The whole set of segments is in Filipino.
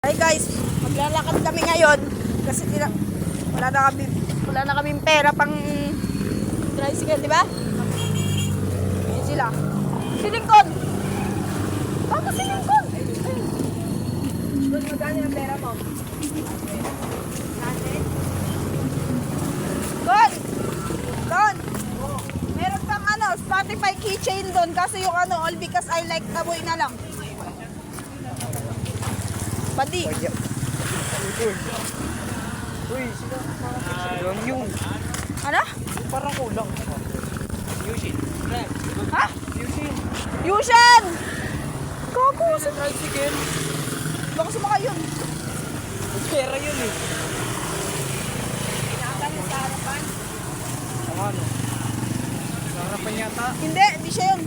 Hi guys, maglalakad kami ngayon kasi wala na kaming pera pang tricycle, di ba? Yan sila. Si Lincoln! Bakit si Lincoln? Magkano yung pera mo? Don! Meron pang Spotify keychain doon kasi yung all because I like kaboy na lang. Badi. Uy, lang yung Ano? parang kulang. Yushin. Ha? Yushin! Gago! Sa tricycle. Baka sumakay yun. Pera yun eh. Pinakanin sa harapan? Ang ano? Sa harapan yata. Hindi siya yun.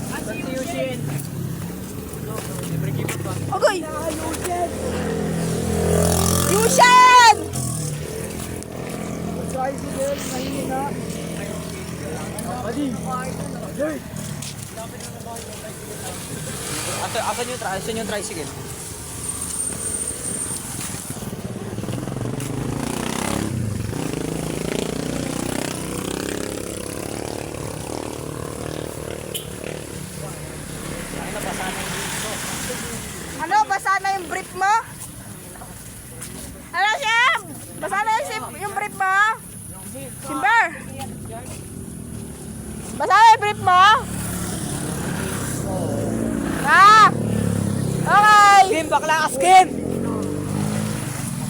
Saan si Yushin? Libre keep pa. Agoy! Yushin! Tricycle, mahina. Adi! Hey! Asan yung tricycle? Ano? Basa na yung brief mo? Ano siya? Basa na yung brief mo? Simber! Basa na yung brief mo? Ah! Okay! Skim! Bakla ka, Skim!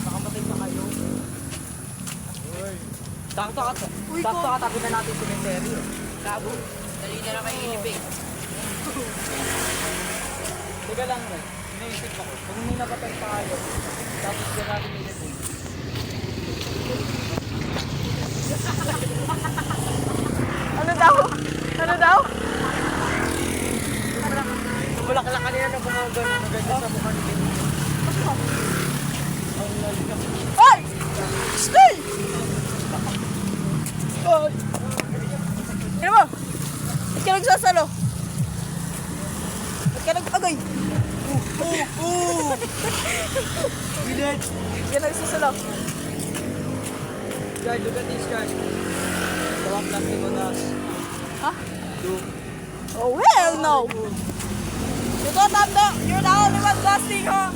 Nakamatay pa kayo. Sakto ka, tabi na natin cemetery. Kabo. Dali na lang kayo ilipig. Teka lang rin. Iniisip ako. Pag may napatay pa kayo, tapos dyan natin ilipig. Ano daw? Ano daw? Bulaklak kanina na gumagano na ganyan sa mukha ni Kim. Hoy! School! Oy! Ano mo? Ba't ka nagsasalo? Ba't ka nag-agay? Bilit! Ba't ka nagsasalo? Guys, look at this guys. Tawag plastic on us. Ha? Look. Oh, hell no! You go, Tando! You're the only one blasting, huh?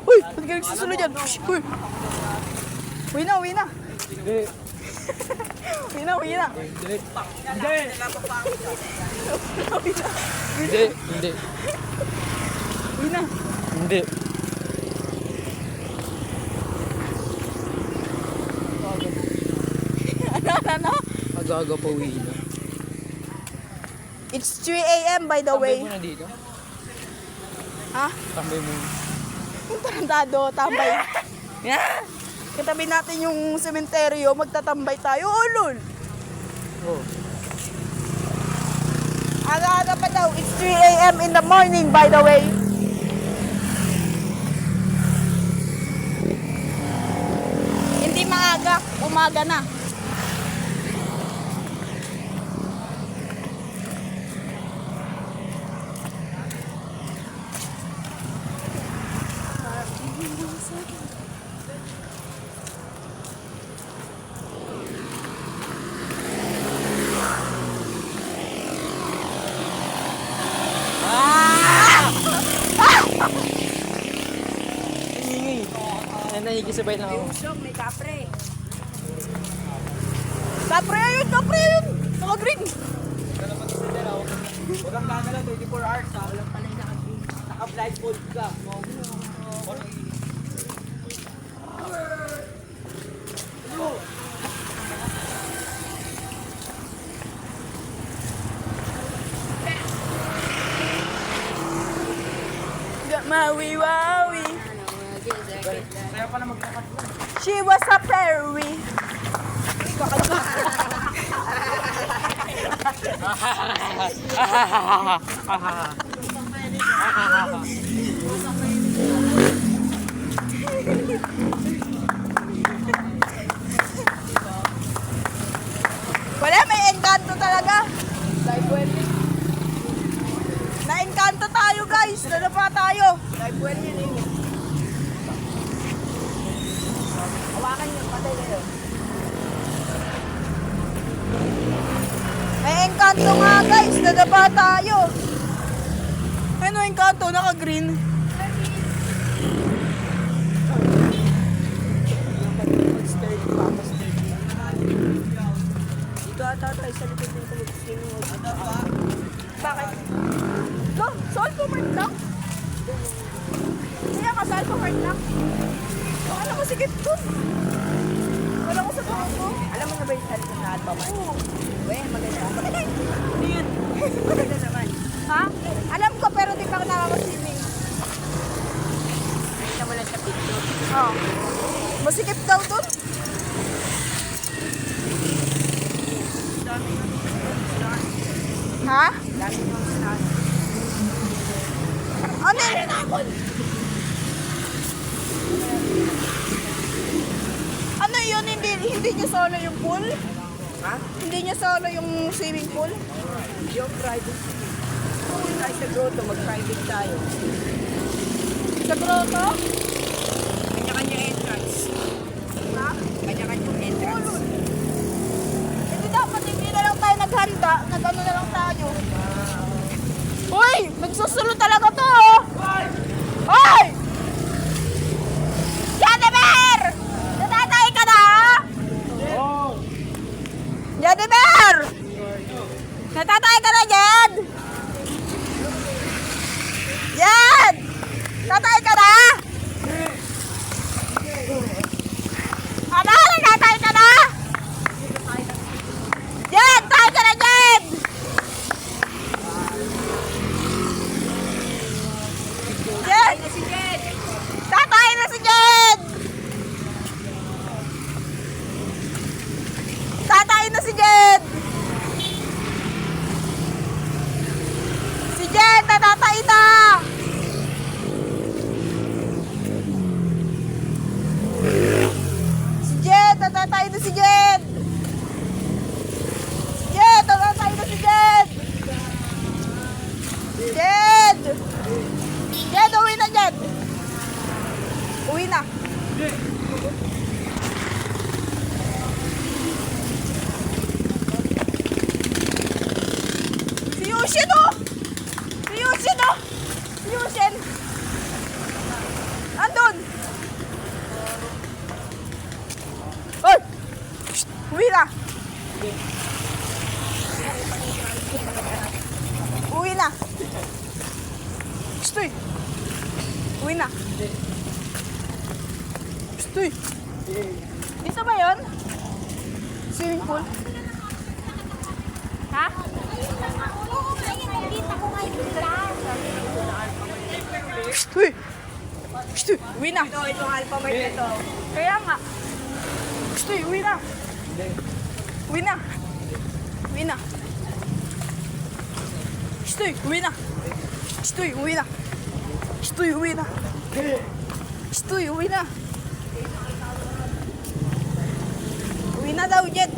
Uy! Ba't ka nagsasalo dyan? Uy! Uwi na! Hindi. Uwi na! Hindi. Hindi. Hindi. Uwi na! Hindi. Ano? Aga-aga pa uwi na. It's 3 a.m. by the way. Tambay muna dito. Ha? Tambay muna. Yung tarantado, tambay. Yeah. Katabi natin yung sementeryo, magtatambay tayo. Oh, lol. Oh. Aga-aga pa daw. It's 3 a.m. in the morning, by the way. Hindi maaga, umaga na. Hingi. Nakikisabay lang ako. Usog, may kapre. Kapre yun! Naka-green. Huwag kang gagala, 24 hours ha. Walang pala yung naka-blindfold ka. Mawi-wawi. Kaya pala maglakas lang. She was a fairy. talaga. Live well yun. Na-engkanto tayo guys. Nadapa tayo. Live well yun eh. Hawakan nyo, patay kayo. Na-engkanto nga guys. Nadapa tayo. Ano engkanto? Naka-green. Dito ata tayo sa likod ng mag-swimming. Bakit? Go, solve for mark lang. Kaya ka, solve for mark lang. Baka na masikip dun. Wala ko sa baka ko. Alam mo na ba yung salita na alpha man? Oo. Weh, maganda. Ano yun? Maganda naman. Ha? Alam ko pero di pa ako nakaka-swimming. Nakita mo lang sa picture. Oo. Masikip daw dun. Dami yun. Ha? Dami yung sinabi. Ano yun? Ano yun? Hindi niya solo yung pool? Ha? Hindi niya solo yung swimming pool? Yung private. Kung tayo sa grotto, mag-private tayo. Sa grotto? Kanya-kanya entrance. Ha? Kanya-kanya entrance. Hindi dapat hindi na lang tayo naghanda. Nag-ano na lang tayo. Uy! Nagsusulo talaga to oh! Hoy! Janimer! Natatay ka na ah! Janimer! Natatay ka na, Jed! Jed! Tatay ka na! Ano? Natatay ka na? Jed! Tayo ka na, Jed! Jed! Si Jed! Tatay na si Jed! Tatay na si Jed! Si Jed, natatay na! Si Jed, natatay na si Jed! Jed, natatay na si Jed! Jed! Jed, uwi na, Jed! Uwi na. Si Yushin, oh! Si Yushin, oh! Si Yushin! Andun! Hoy! Shh! Uwi na! Uwi na! Shh! Uy! Uwi na! Shh! Uy! Dito ba yun? Swimming pool? Ha? Shh! Uy! Shh! Uy! Uwi na! Itong alpha man na to. Kaya nga. Gusto uwi na. Uwi na. Uwi na. Gusto uwi na. Gusto uwi na. Gusto uwi na. Gusto uwi na. Uwi na daw, Jed.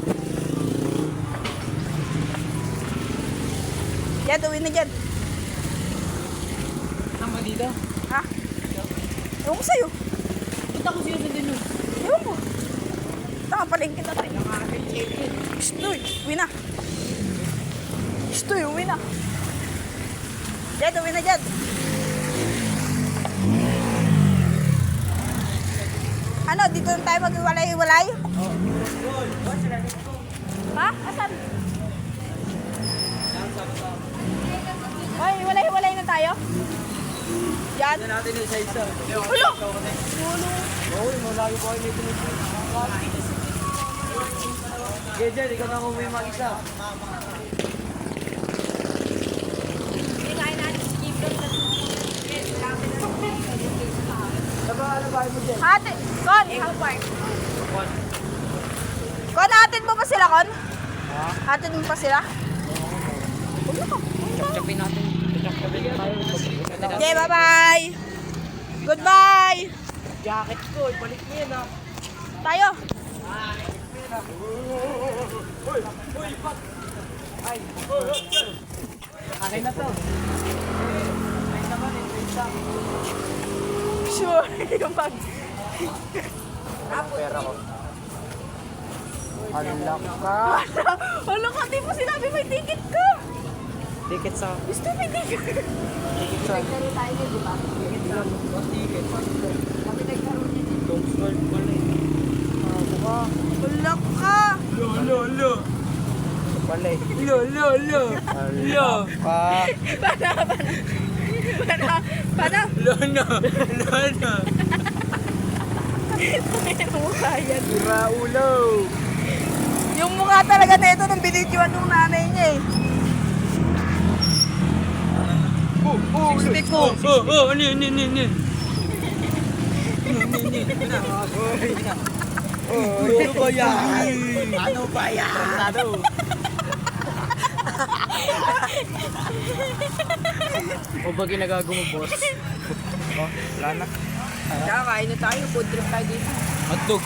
Jed, uwi na, Jed. Tama dito? Ha? Ewan ko sa'yo. Punta ko siya sa dino. Ewan ko. Taka palengke na tayo. Gusto uwi na. Gusto uwi na. Jed, uwi na, Jed. Ano, dito na tayo mag-iwalay-iwalay? Ha? Asan? Hoy, iwalay-iwalay na tayo? Yan. Tignan natin yung isa-isa. Ulo! Oo, malaki po kayo may tumitin. Okay, Jed, ikaw na umuwi mag-isa. Ano ba mo, Jed? Ate, Kon! Kon, atin mo pa sila, Kon? Ha? Atin mo pa sila? Chak-chapin natin. Chak-chapin tayo. Okay, bye-bye! Goodbye! Jacket ko, ibalik mo yan ah. Tayo! Ay, Akin na to. Akin naman, wait lang. Sure, yung pag... Pera ko. Alak ka. Wala ka, di mo sinabi may ticket ka. Ticket sa... Gusto may ticket. Ticket sa... Nagkaroon tayo niya, di ba? Ticket lang. Ticket. Kami nagkaroon niya din. Don't start pala eh. Wala ka. Lo. Pala eh. Lo. Pa. Paano? Lo. Ang mukha yan. Sira ulo. Yung mukha talaga na ito nung binidyoan nung nanay niya eh. Six-pick ko. Ano yun. Ano ba yan? O ba ginagago mo, boss? Oh, wala na. Kaya kain na tayo, food trip tayo dito. Hotdog.